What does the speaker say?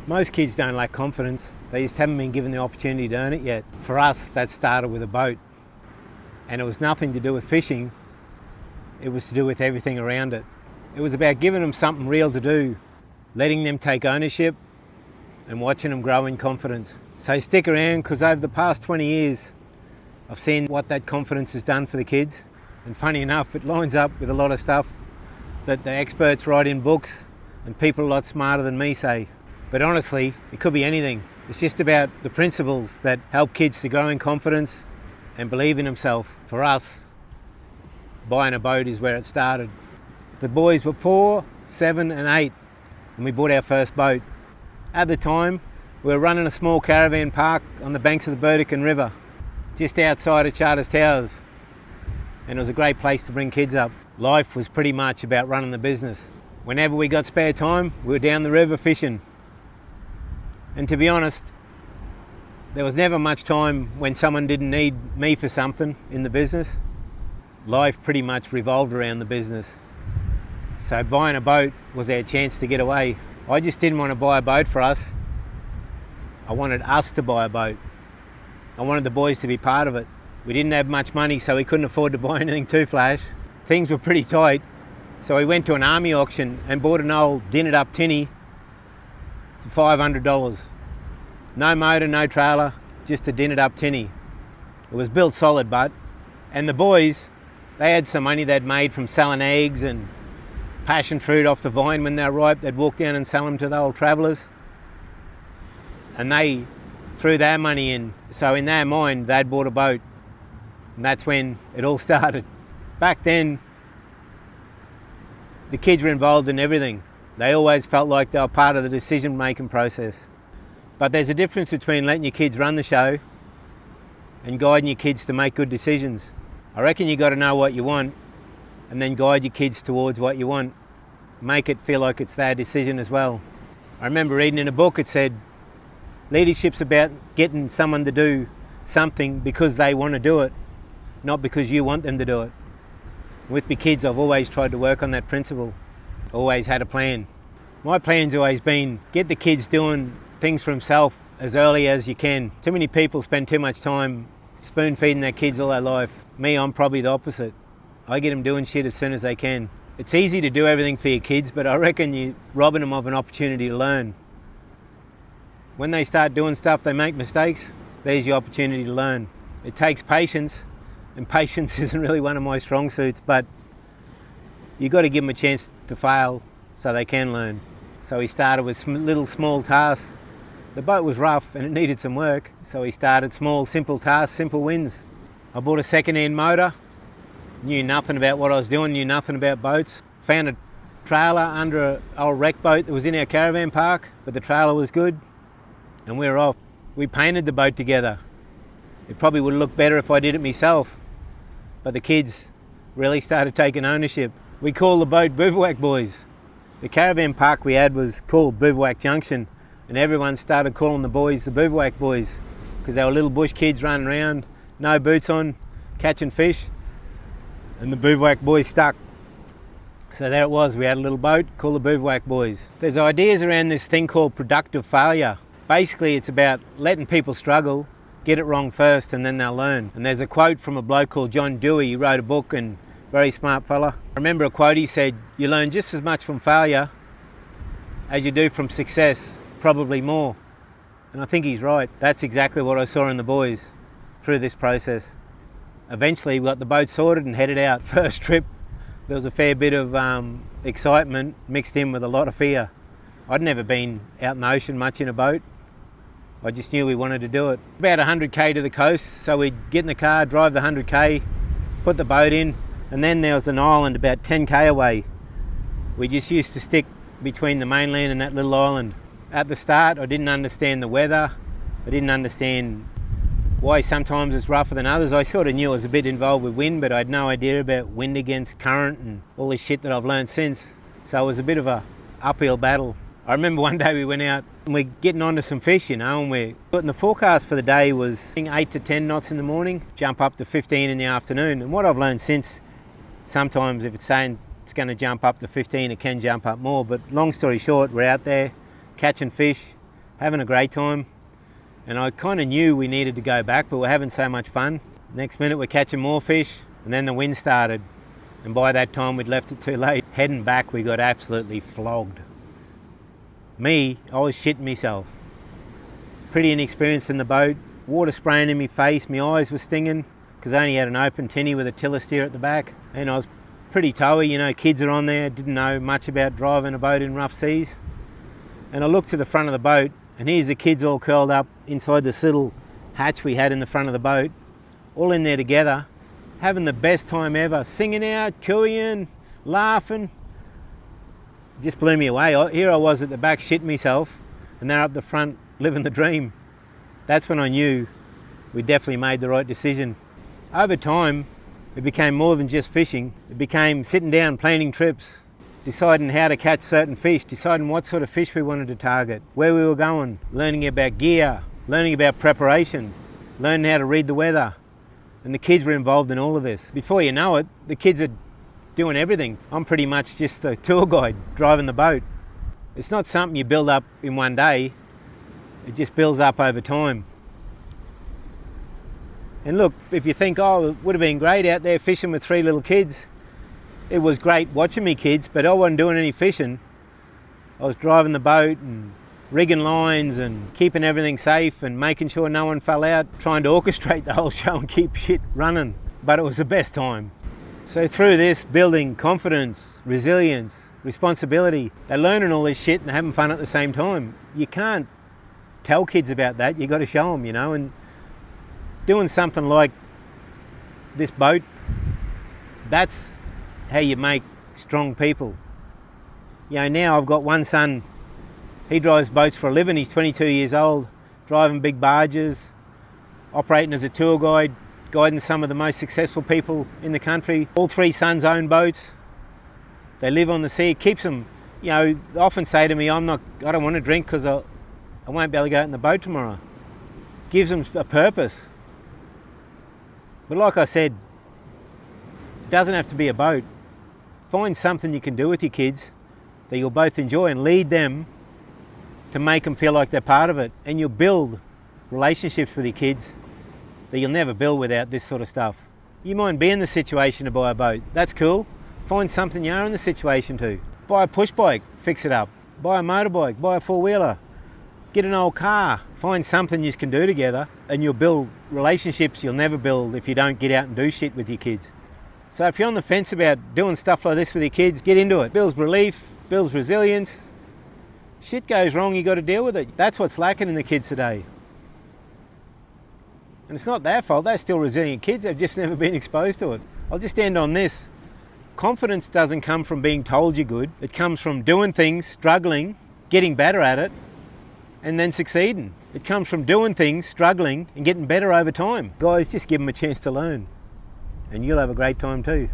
Most kids don't lack confidence, they just haven't been given the opportunity to earn it yet. For us, that started with a boat. And it was nothing to do with fishing, it was to do with everything around it. It was about giving them something real to do, letting them take ownership and watching them grow in confidence. So stick around, because over the past 20 years, I've seen what that confidence has done for the kids. And funny enough, it lines up with a lot of stuff that the experts write in books and people a lot smarter than me say. But honestly, it could be anything. It's just about the principles that help kids to grow in confidence and believe in themselves. For us, buying a boat is where it started. The boys were 4, 7 and 8 and we bought our first boat. At the time, we were running a small caravan park on the banks of the Burdekin River, just outside of Charters Towers. And it was a great place to bring kids up. Life was pretty much about running the business. Whenever we got spare time, we were down the river fishing. And to be honest, there was never much time when someone didn't need me for something in the business. Life pretty much revolved around the business. So buying a boat was our chance to get away. I just didn't want to buy a boat for us. I wanted us to buy a boat. I wanted the boys to be part of it. We didn't have much money, so we couldn't afford to buy anything too flash. Things were pretty tight, so we went to an army auction and bought an old dinnered up tinny for $500. No motor, no trailer, just a dinnered up tinny. It was built solid, and the boys, they had some money they'd made from selling eggs and passion fruit off the vine when they were ripe. They'd walk down and sell them to the old travellers. And they threw their money in. So in their mind, they'd bought a boat. And that's when it all started. Back then, the kids were involved in everything. They always felt like they were part of the decision-making process. But there's a difference between letting your kids run the show and guiding your kids to make good decisions. I reckon you got to know what you want and then guide your kids towards what you want. Make it feel like it's their decision as well. I remember reading in a book, it said, leadership's about getting someone to do something because they want to do it, not because you want them to do it. With my kids, I've always tried to work on that principle. Always had a plan. My plan's always been get the kids doing things for themselves as early as you can. Too many people spend too much time spoon feeding their kids all their life. Me, I'm probably the opposite. I get them doing shit as soon as they can. It's easy to do everything for your kids, but I reckon you're robbing them of an opportunity to learn. When they start doing stuff, they make mistakes, there's your opportunity to learn. It takes patience, and patience isn't really one of my strong suits, but you've got to give them a chance to fail so they can learn. So he started with little small tasks. The boat was rough and it needed some work, so he started small, simple tasks, simple wins. I bought a second-hand motor, knew nothing about what I was doing, knew nothing about boats. Found a trailer under an old wreck boat that was in our caravan park, but the trailer was good, and we were off. We painted the boat together. It probably would have looked better if I did it myself, but the kids really started taking ownership. We called the boat Bivouac Boys. The caravan park we had was called Bivouac Junction, and everyone started calling the boys the Bivouac Boys because they were little bush kids running around, no boots on, catching fish, and the Bivouac Boys stuck. So there it was, we had a little boat called the Bivouac Boys. There's ideas around this thing called productive failure. Basically it's about letting people struggle, get it wrong first, and then they'll learn. And there's a quote from a bloke called John Dewey. He wrote a book, and very smart fella. I remember a quote, he said, you learn just as much from failure as you do from success, probably more. And I think he's right. That's exactly what I saw in the boys through this process. Eventually we got the boat sorted and headed out. First trip, there was a fair bit of excitement mixed in with a lot of fear. I'd never been out in the ocean much in a boat. I just knew we wanted to do it. About 100k to the coast, so we'd get in the car, drive the 100k, put the boat in, and then there was an island about 10k away. We just used to stick between the mainland and that little island. At the start, I didn't understand the weather. I didn't understand why sometimes it's rougher than others. I sort of knew I was a bit involved with wind, but I had no idea about wind against current and all this shit that I've learned since. So it was a bit of a uphill battle. I remember one day we went out and we're getting onto some fish, and the forecast for the day was 8 to 10 knots in the morning, jump up to 15 in the afternoon. And what I've learned since, sometimes if it's saying it's going to jump up to 15, it can jump up more. But long story short, we're out there catching fish, having a great time. And I kind of knew we needed to go back, but we're having so much fun. Next minute we're catching more fish, and then the wind started. And by that time we'd left it too late. Heading back we got absolutely flogged. Me, I was shitting myself. Pretty inexperienced in the boat, water spraying in my face, my eyes were stinging because I only had an open tinny with a tiller steer at the back, and I was pretty towy, you know, kids are on there, didn't know much about driving a boat in rough seas. And I looked to the front of the boat, and here's the kids all curled up inside this little hatch we had in the front of the boat, all in there together, having the best time ever, singing out, cooing, laughing. It just blew me away. Here I was at the back shitting myself, and they're up the front living the dream. That's when I knew we definitely made the right decision. Over time, it became more than just fishing. It became sitting down, planning trips, deciding how to catch certain fish, deciding what sort of fish we wanted to target, where we were going, learning about gear, learning about preparation, learning how to read the weather. And the kids were involved in all of this. Before you know it, the kids are doing everything. I'm pretty much just the tour guide driving the boat. It's not something you build up in one day. It just builds up over time. And look, if you think, oh, it would have been great out there fishing with 3 little kids. It was great watching me kids, but I wasn't doing any fishing. I was driving the boat and rigging lines and keeping everything safe and making sure no one fell out, trying to orchestrate the whole show and keep shit running. But it was the best time. So through this, building confidence, resilience, responsibility, they're learning all this shit and having fun at the same time. You can't tell kids about that, you got to show them, you know, and doing something like this boat, that's how you make strong people. You know, now I've got one son, he drives boats for a living, he's 22 years old, driving big barges, operating as a tour guide, guiding some of the most successful people in the country. All 3 sons own boats, they live on the sea. It keeps them, you know, they often say to me, I don't want to drink because I won't be able to go out in the boat tomorrow. Gives them a purpose. But like I said, it doesn't have to be a boat. Find something you can do with your kids that you'll both enjoy and lead them to make them feel like they're part of it. And you'll build relationships with your kids that you'll never build without this sort of stuff. You might be in the situation to buy a boat. That's cool. Find something you are in the situation to. Buy a push bike, fix it up. Buy a motorbike, buy a 4-wheeler. Get an old car, find something you can do together, and you'll build relationships you'll never build if you don't get out and do shit with your kids. So if you're on the fence about doing stuff like this with your kids, get into it. Builds relief, builds resilience. Shit goes wrong, you got to deal with it. That's what's lacking in the kids today. And it's not their fault, they're still resilient kids, they've just never been exposed to it. I'll just end on this. Confidence doesn't come from being told you're good. It comes from doing things, struggling, getting better at it, and then succeeding. It comes from doing things, struggling, and getting better over time. Guys, just give them a chance to learn, and you'll have a great time too.